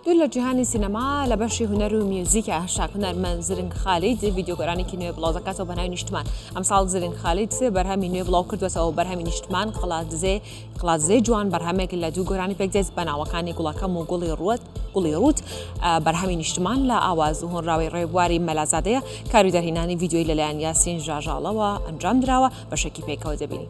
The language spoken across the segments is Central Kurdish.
دوور لە جیهانی سینەما لە بەشی هونەر و میوزیکە هەشتا هونەرمەند زرنگ خالید ڤیدیۆگۆرانێکی نوێ بڵاوزەکاتەوە بە ناوی نیشتمان. ئەم ساڵ زرنگ خالید بەرهەمی نوێ بڵاو کردوێتەوە بەرهەمی نیشتمان قڵاتزێ جوان بەرهەمێک لە دوو گۆرانی پێکدێت بەناوەکانی گوڵەکەم و گوڵی ڕوت بەرهەمی نیشتمان لە ئاواز و هۆنراوی ڕێبواری مەلازادەیە کاری دەرهێنانی ڤیدیۆی لەلایەن یاسین ژاژاڵەوە ئەنجام درراوە بەشێکی پێکەوە دەبینی.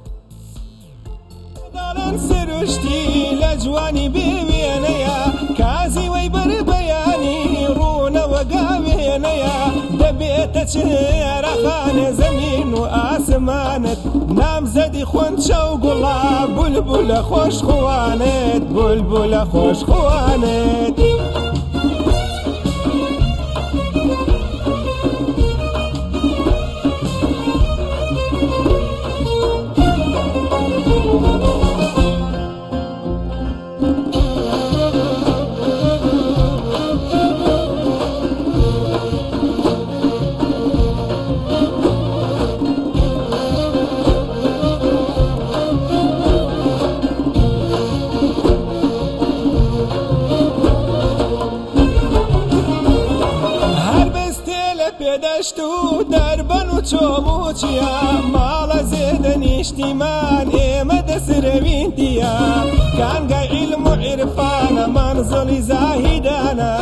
سروشتی لە جوانی بێوێنەیە کازی وەی بەربەیانی ڕوونەوە گاوێنەیە دەبێتە چێرەخانێ زەمین و ئاسمانت نامزەدی خۆنچە و گوڵا بولبولە خۆشخوانێت بولبولە خۆشخوانێت. پێدەشت و دەربەن و چۆموچیە ماڵە زێدە نیشتیمان ئێمە دەسرەوینتیە کانگە عیلم و عیرفانە مەنزڵی زاهیدانە